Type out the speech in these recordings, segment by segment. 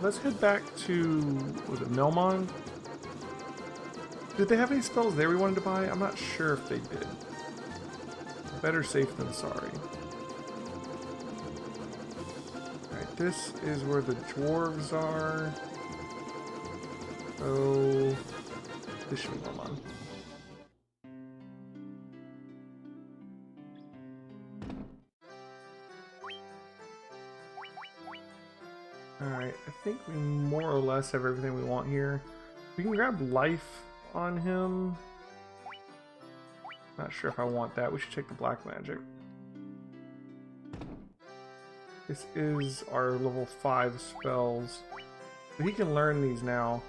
let's head back to, was it Melmon? Did they have any spells there we wanted to buy? I'm not sure if they did. Better safe than sorry. Alright, this is where the dwarves are. Oh, this should be Melmon. Alright, I think we more or less have everything we want here. We can grab life on him. Not sure if I want that. We should check the black magic. This is our level 5 spells. But he can learn these now.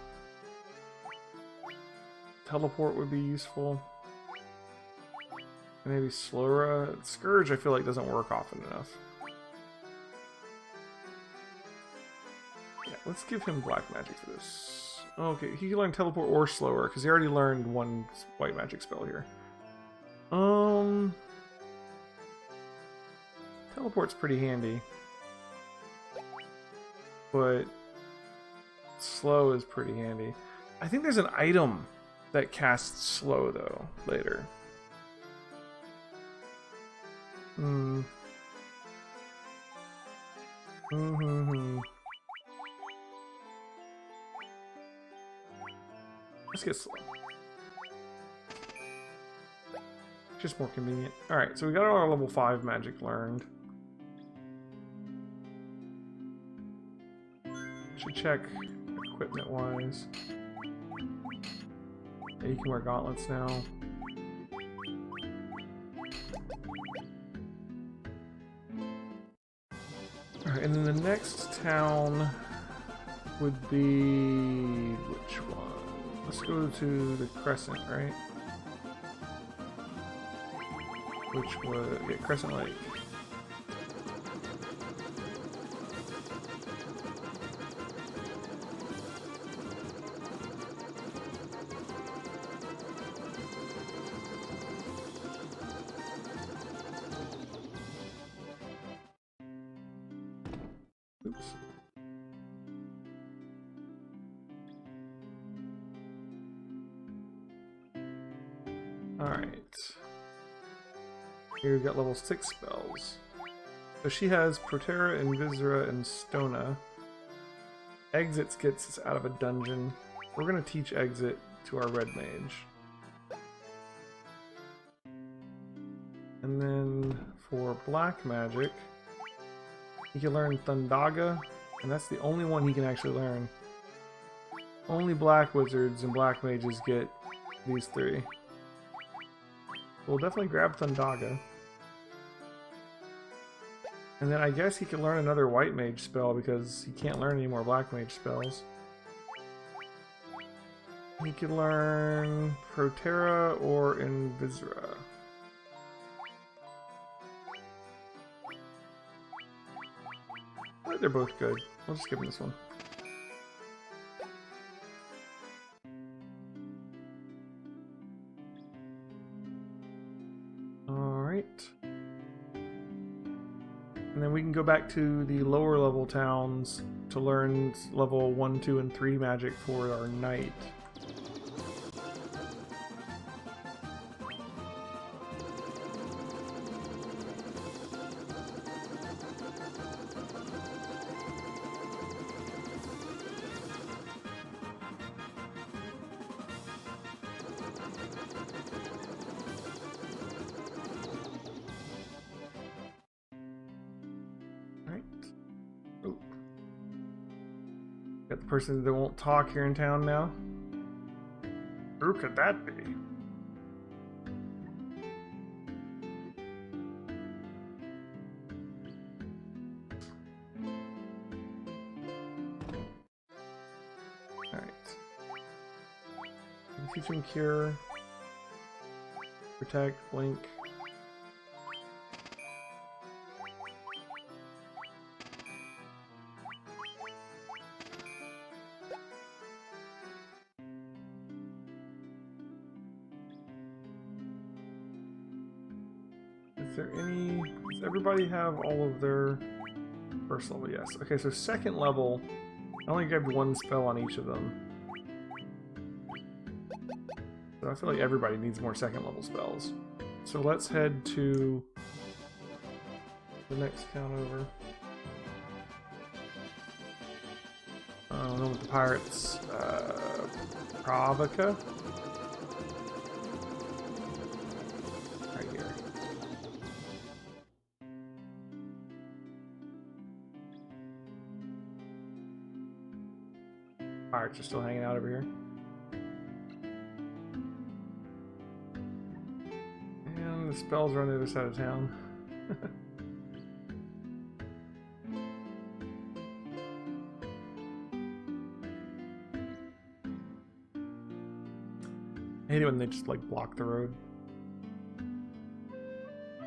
Teleport would be useful. And maybe Slura. Scourge I feel like doesn't work often enough. Let's give him black magic for this. Okay, he can learn teleport or slower because he already learned one white magic spell here. Teleport's pretty handy, but slow is pretty handy. I think there's an item that casts slow though later. Let's get slow. Just more convenient. Alright, so we got our level 5 magic learned. Should check equipment wise. Yeah, you can wear gauntlets now. Alright, and then the next town would be... which one? Let's go to the Crescent, right? Which was... yeah, Crescent Lake. Oops. Alright. Here we've got level 6 spells. So she has Protera, Invisera, and Stona. Exits gets us out of a dungeon. We're going to teach Exit to our red mage. And then for black magic, he can learn Thundaga, and that's the only one he can actually learn. Only black wizards and black mages get these 3. We'll definitely grab Thundaga. And then I guess he can learn another white mage spell because he can't learn any more black mage spells. He can learn Protera or Invisera. But they're both good. I'll just give him this one. Alright. And then we can go back to the lower level towns to learn level 1, 2, and 3 magic for our knight. Got the person that won't talk here in town now. Who could that be? Alright. Teach him Cure. Protect, Blink. Does everybody have all of their first level? Yes. Okay, so second level, I only grabbed one spell on each of them. So I feel like everybody needs more second level spells. So let's head to the next town over. I don't know what the pirates. Provoca? Right here. Pirates are still hanging out over here. And the spells are on the other side of town. I hate it when they just like block the road.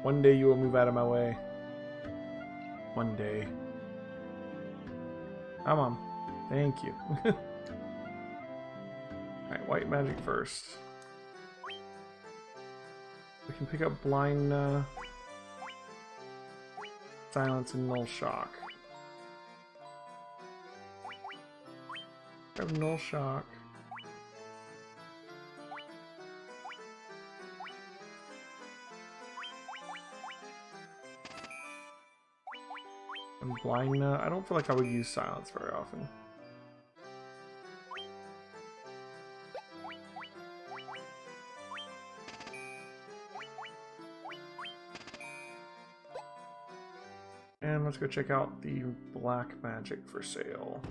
One day you will move out of my way. One day. Come on. Thank you. Alright, white magic first. We can pick up blind silence and null shock. Grab null shock. And blind, I don't feel like I would use silence very often. And let's go check out the black magic for sale.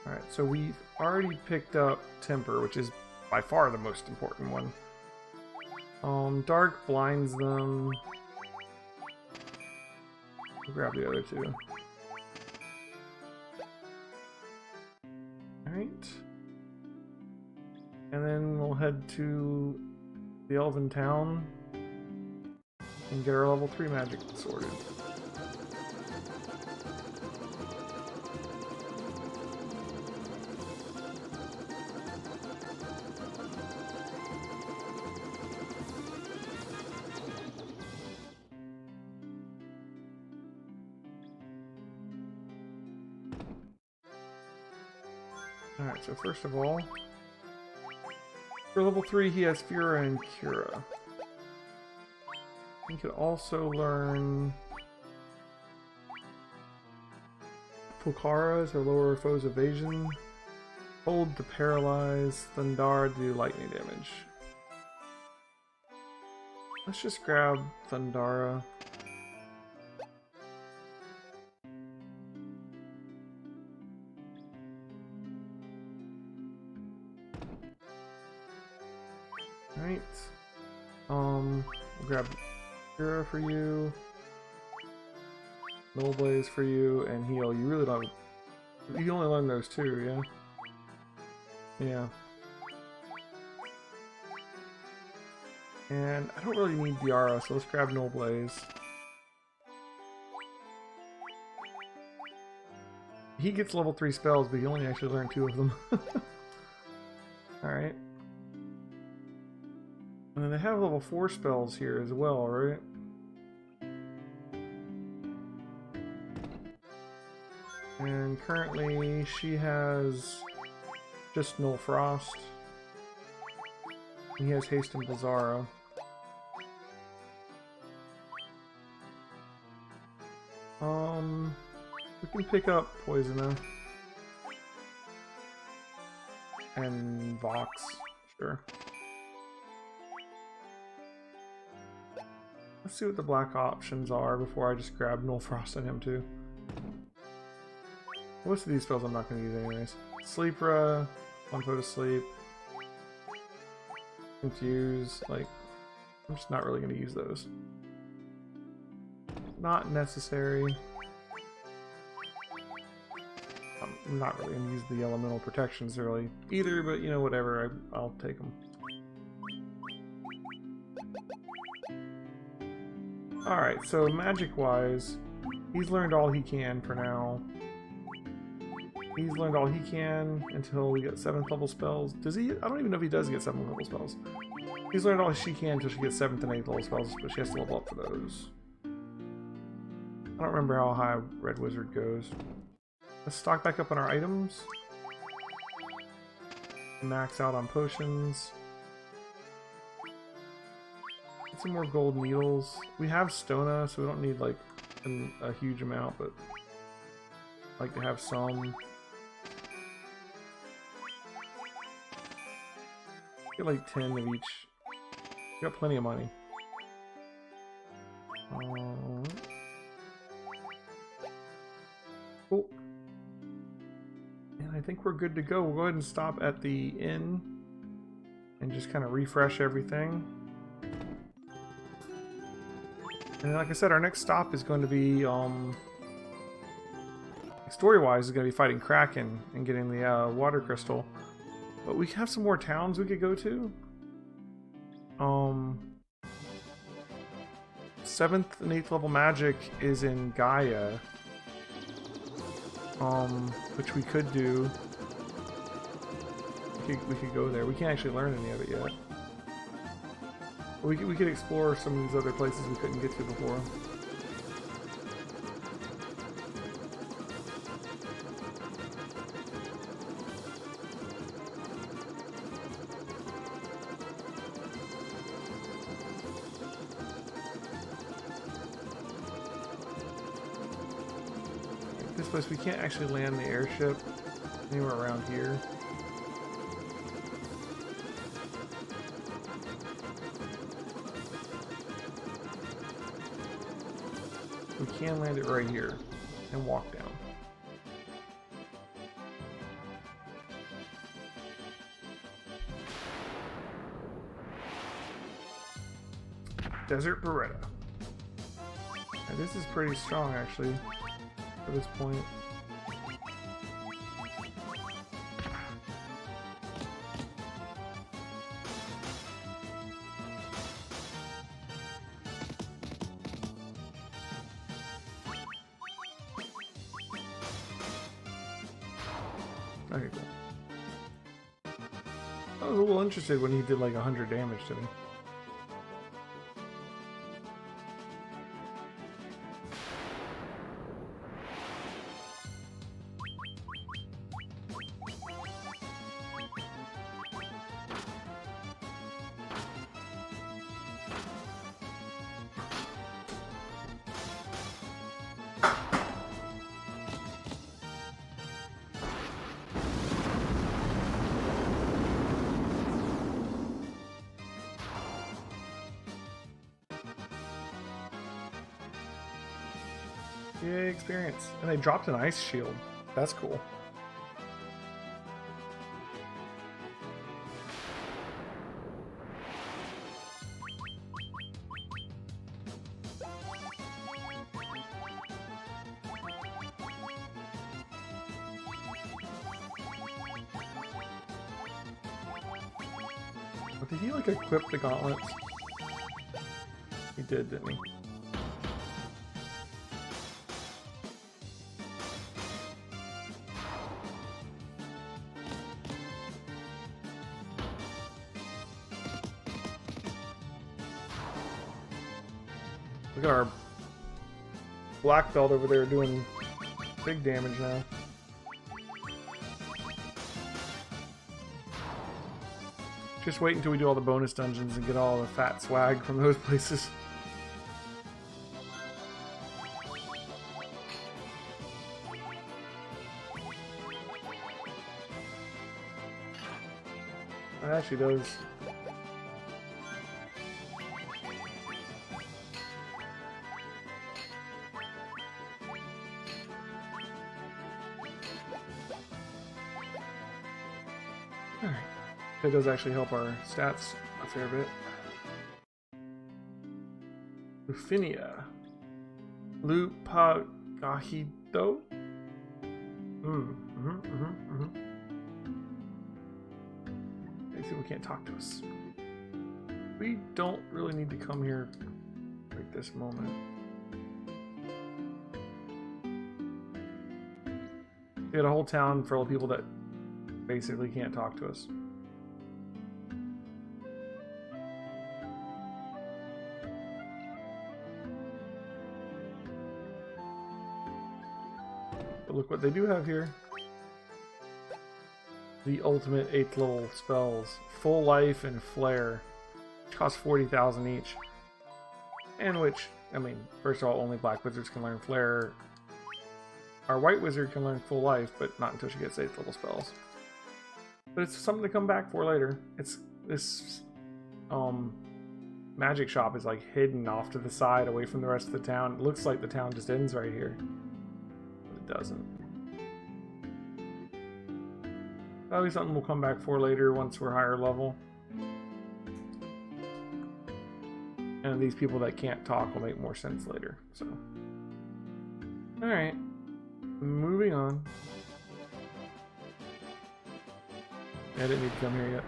Alright, so we've already picked up Temper, which is by far the most important one. Dark blinds them. We'll grab the other two. Alright. And then we'll head to the Elven Town and get our level 3 magic sorted. Alright, so first of all, for level 3 he has Fura and Cura. He could also learn Pulkara to lower foes' evasion, Hold to paralyze, Thundara to do lightning damage. Let's just grab Thundara. Alright. We'll grab Cura for you, Null Blaze for you, and Heal. You really don't. You can only learn those two, yeah? Yeah. And I don't really need Diara, so let's grab Null Blaze. He gets level 3 spells, but he only actually learned 2 of them. Alright. And then they have level 4 spells here as well, right? And currently she has just Null Frost. And he has Haste and Blizzara. We can pick up Poisoner. And Vox, sure. Let's see what the black options are before I just grab Null Frost on him too. Most of these spells I'm not going to use anyways. Sleepra, one foe to sleep. Confuse, like, I'm just not really going to use those. Not necessary. I'm not really going to use the elemental protections really either, but you know, whatever, I'll take them. Alright, so magic-wise, he's learned all he can for now. He's learned all he can until we get 7th level spells. Does he? I don't even know if he does get 7th level spells. He's learned all she can until she gets 7th and 8th level spells, but she has to level up for those. I don't remember how high Red Wizard goes. Let's stock back up on our items. Max out on potions. Get some more gold needles. We have Stona, so we don't need like a huge amount, but I'd like to have some. Get like 10 of each. We got plenty of money. Cool. And I think we're good to go. We'll go ahead and stop at the inn and just kind of refresh everything. And like I said, our next stop is going to be, story-wise, is going to be fighting Kraken and getting the water crystal. But we have some more towns we could go to. 7th and 8th level magic is in Gaia. Which we could do. We could go there. We can't actually learn any of it yet. We could explore some of these other places we couldn't get to before. This place, we can't actually land the airship anywhere around here. We can land it right here and walk down. Desert Beretta. Now, this is pretty strong actually for this point. Okay, cool. I was a little interested when he did like 100 damage to me. Yay, experience. And they dropped an ice shield. That's cool. But did he like equip the gauntlets? He did, didn't he? Look at our black belt over there doing big damage now. Just wait until we do all the bonus dungeons and get all the fat swag from those places. It actually does. Alright. It does actually help our stats a fair bit. Lufinia. Lupagahido? They say we can't talk to us. We don't really need to come here right this moment. We got a whole town full of people that basically can't talk to us. But look what they do have here. The ultimate 8th level spells. Full Life and Flare. Which cost 40,000 each. And which, I mean, first of all, only black wizards can learn Flare. Our white wizard can learn Full Life, but not until she gets 8th level spells. But it's something to come back for later. It's this magic shop is like hidden off to the side away from the rest of the town. It looks like the town just ends right here. But it doesn't. Probably something we'll come back for later once we're higher level. And these people that can't talk will make more sense later. So, alright. Moving on. I didn't need to come here yet.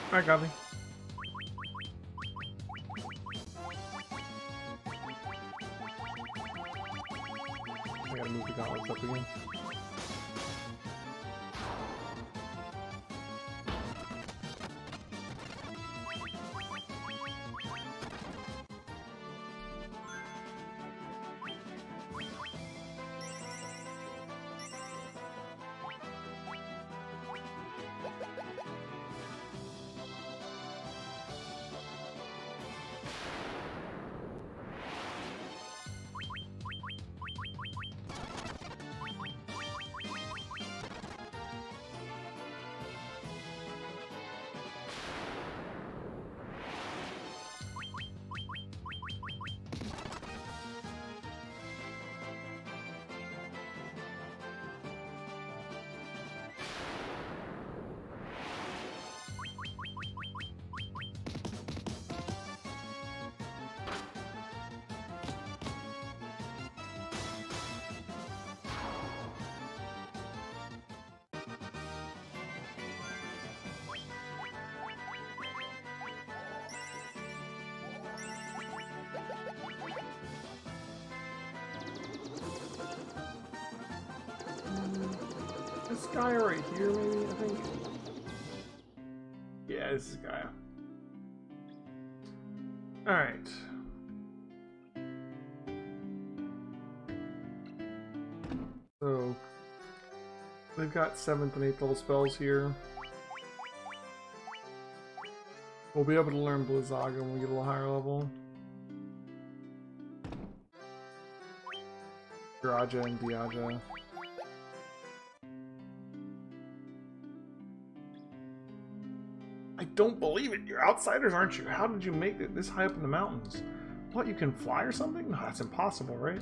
Alright, Godly. I gotta move the gauntlets up again. This guy right here, maybe, I think? Yeah, this is Gaia. Alright. So, they've got 7th and 8th level spells here. We'll be able to learn Blizzaga when we get a little higher level. Garaja and Diaja. I don't believe it. You're outsiders, aren't you? How did you make it this high up in the mountains? What, you can fly or something? No, that's impossible, right?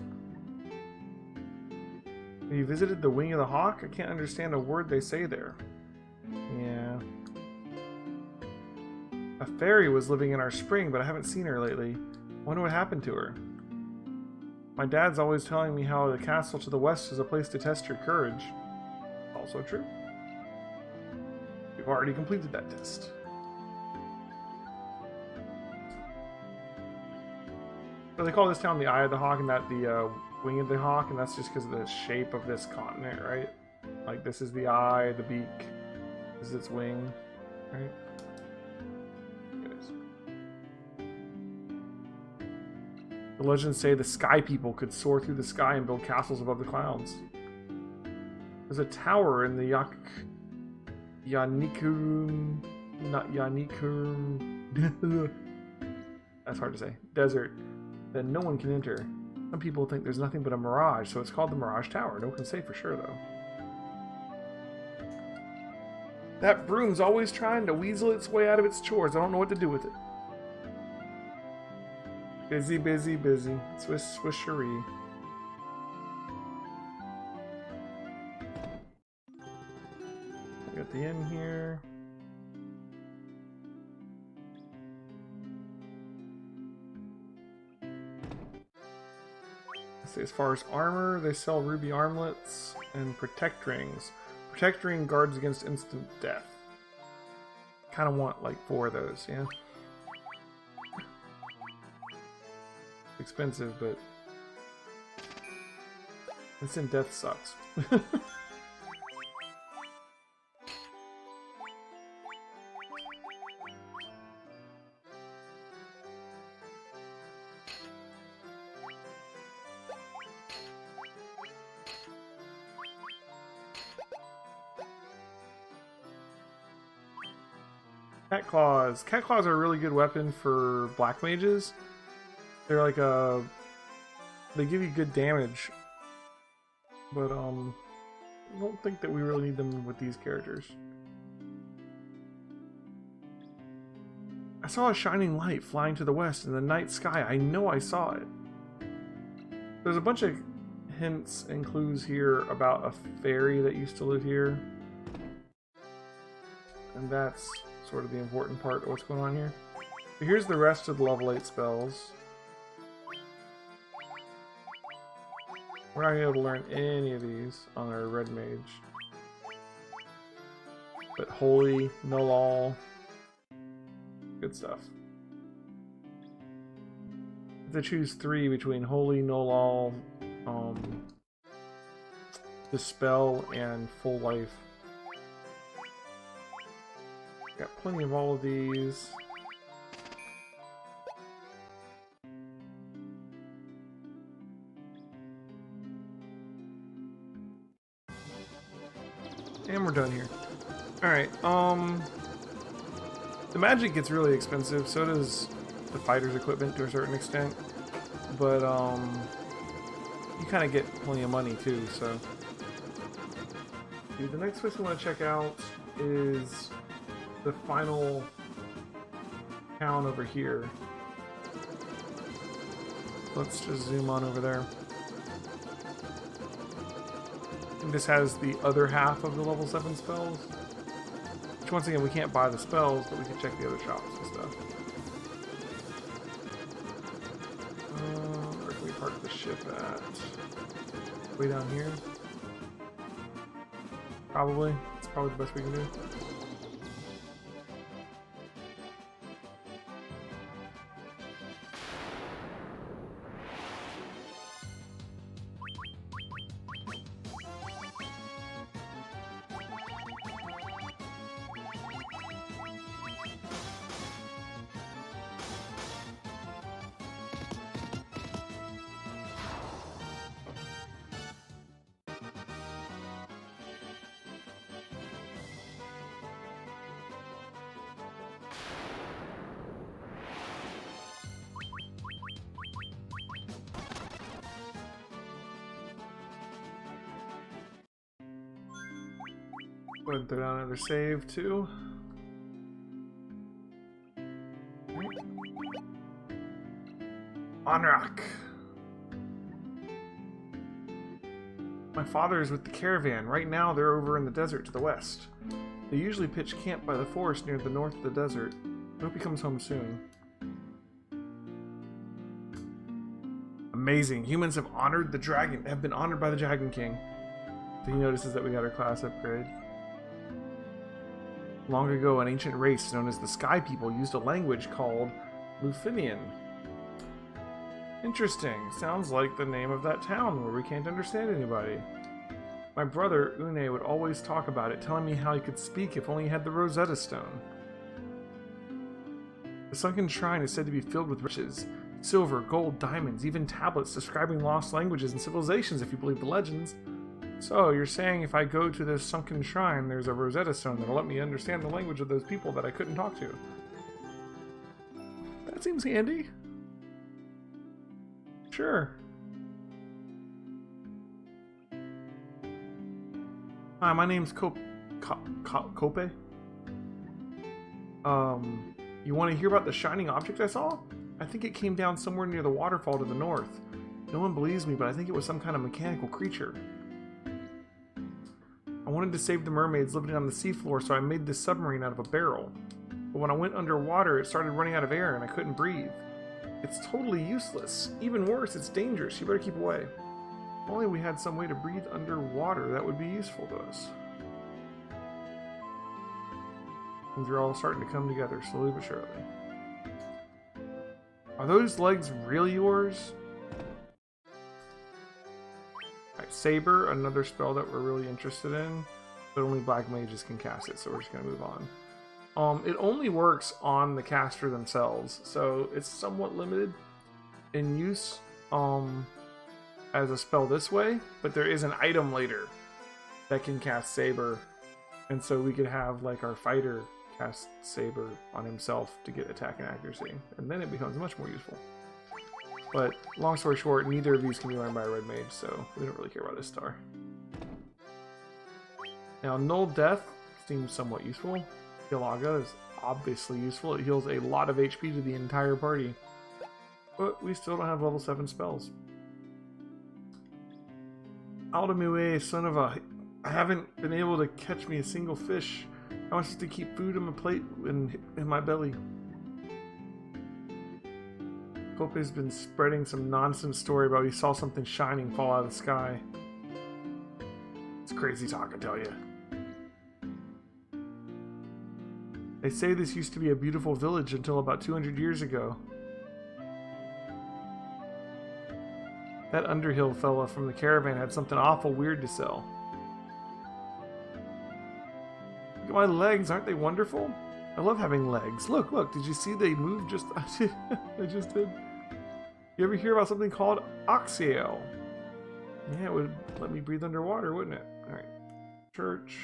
Have you visited the Wing of the Hawk? I can't understand a word they say there. Yeah. A fairy was living in our spring, but I haven't seen her lately. Wonder what happened to her. My dad's always telling me how the castle to the west is a place to test your courage. Also true. We've already completed that test. So they call this town the Eye of the Hawk and that the Wing of the Hawk, and that's just because of the shape of this continent, right? Like this is the eye, the beak, this is its wing, right? Anyways. The legends say the sky people could soar through the sky and build castles above the clouds. There's a tower in the Yanikurum, not Yanikurum, that's hard to say, desert, that no one can enter. Some people think there's nothing but a mirage, so it's called the Mirage Tower. No one can say for sure, though. That broom's always trying to weasel its way out of its chores. I don't know what to do with it. Busy, busy, busy. Swish, swishery. Got the inn here. Let's see, as far as armor, they sell ruby armlets and protect rings. Protect ring guards against instant death. Kind of want like 4 of those, yeah. Expensive, but instant death sucks. Cat claws. Cat claws are a really good weapon for black mages. They're like a... They give you good damage. But, I don't think that we really need them with these characters. I saw a shining light flying to the west in the night sky. I know I saw it. There's a bunch of hints and clues here about a fairy that used to live here. And that's sort of the important part of what's going on here. But here's the rest of the level 8 spells. We're not going to be able to learn any of these on our red mage. But holy, null all, good stuff. If they choose 3 between holy, null all, dispel, and full life. Got plenty of all of these. And we're done here. Alright, the magic gets really expensive, so does the fighter's equipment to a certain extent. But, you kind of get plenty of money too, so. Dude, the next place we want to check out is the final town over here. Let's just zoom on over there. And this has the other half of the level 7 spells. Which once again, we can't buy the spells, but we can check the other shops and stuff. Where can we park the ship at? Way down here? Probably. It's probably the best we can do. Go ahead and throw down another save too. Onrak. My father is with the caravan. Right now they're over in the desert to the west. They usually pitch camp by the forest near the north of the desert. I hope he comes home soon. Amazing. Humans have honored the dragon, have been honored by the Dragon King. He notices that we got our class upgrade. Long ago, an ancient race known as the Sky People used a language called Lufinian. Interesting. Sounds like the name of that town where we can't understand anybody. My brother, Une, would always talk about it, telling me how he could speak if only he had the Rosetta Stone. The sunken shrine is said to be filled with riches. Silver, gold, diamonds, even tablets describing lost languages and civilizations if you believe the legends. So, you're saying if I go to this sunken shrine, there's a Rosetta Stone that'll let me understand the language of those people that I couldn't talk to. That seems handy. Sure. Hi, my name's Cope. You want to hear about the shining object I saw? I think it came down somewhere near the waterfall to the north. No one believes me, but I think it was some kind of mechanical creature. I wanted to save the mermaids living on the seafloor, so I made this submarine out of a barrel. But when I went underwater, it started running out of air and I couldn't breathe. It's totally useless. Even worse, it's dangerous. You better keep away. If only we had some way to breathe underwater, that would be useful to us. Things are all starting to come together, slowly but surely. Are those legs really yours? Alright, Saber, another spell that we're really interested in, but only black mages can cast it, so we're just going to move on. It only works on the caster themselves, so it's somewhat limited in use as a spell this way, but there is an item later that can cast Saber, and so we could have like our fighter cast Saber on himself to get attack and accuracy, and then it becomes much more useful. But long story short, neither of these can be learned by a red mage, so we don't really care about this star. Now, Null Death seems somewhat useful. Galaga is obviously useful. It heals a lot of HP to the entire party. But we still don't have level 7 spells. Aldamue, son of a... I haven't been able to catch me a single fish. I want to keep food on my plate in my belly. Pope's been spreading some nonsense story about he saw something shining fall out of the sky. It's crazy talk, I tell you. They say this used to be a beautiful village until about 200 years ago. That Underhill fella from the caravan had something awful weird to sell. Look at my legs, aren't they wonderful? I love having legs. Look, look, did you see they moved just... I just did. You ever hear about something called Oxyale? Yeah, it would let me breathe underwater, wouldn't it? Alright. Church.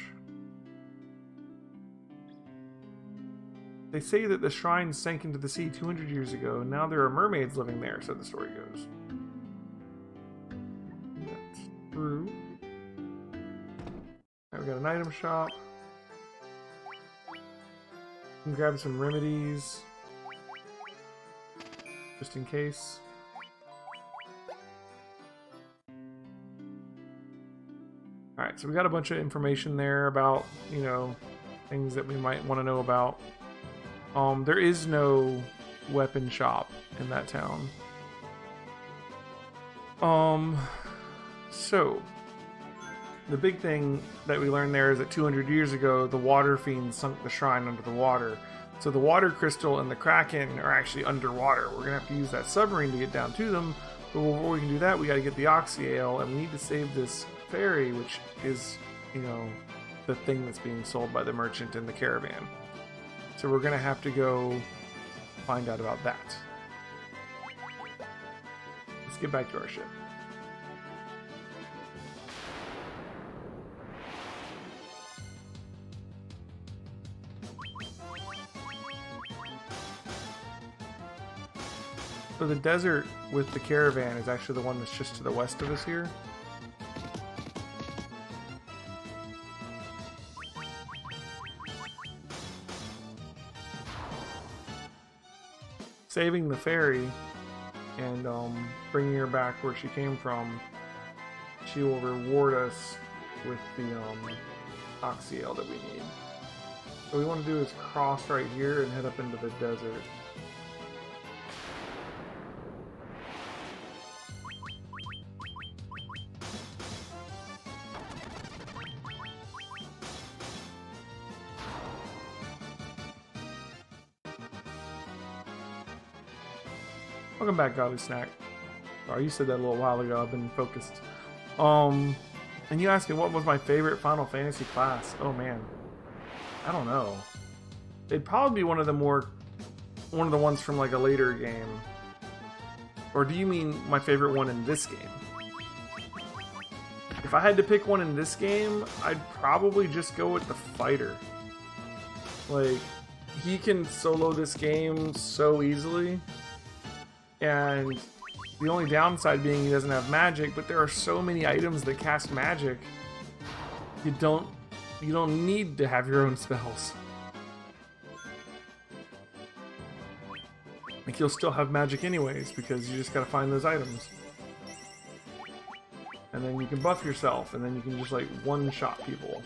They say that the shrine sank into the sea 200 years ago, and now there are mermaids living there, so the story goes. That's true. Now we got an item shop. We can grab some remedies. Just in case. Alright, so we got a bunch of information there about, you know, things that we might want to know about. There is no weapon shop in that town. So the big thing that we learned there is that 200 years ago, the water fiends sunk the shrine under the water. So the water crystal and the kraken are actually underwater. We're gonna have to use that submarine to get down to them. But before we can do that, we gotta get the Oxyale, and we need to save this ferry, which is, you know, the thing that's being sold by the merchant in the caravan. So we're going to have to go find out about that. Let's get back to our ship. So the desert with the caravan is actually the one that's just to the west of us here. Saving the ferry and bringing her back where she came from, she will reward us with the Oxyale that we need. So what we want to do is cross right here and head up into the desert. Welcome back, Godly Snack. Sorry, you said that a little while ago. I've been focused. And you asked me what was my favorite Final Fantasy class. Oh man, I don't know. It'd probably be one of the ones from like a later game. Or do you mean my favorite one in this game? If I had to pick one in this game, I'd probably just go with the fighter. Like, he can solo this game so easily. And the only downside being he doesn't have magic, but there are so many items that cast magic. You don't need to have your own spells. Like, you'll still have magic anyways, because you just gotta find those items. And then you can buff yourself, and then you can just like one-shot people.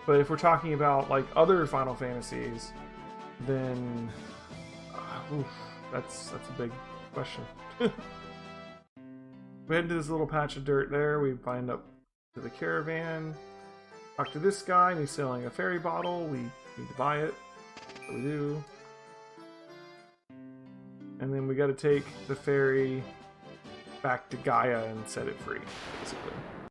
But if we're talking about like other Final Fantasies, then oof, that's a big question. We head into this little patch of dirt there. We find up to the caravan. Talk to this guy, and he's selling a fairy bottle. We need to buy it. So we do. And then we got to take the ferry back to Gaia and set it free, basically.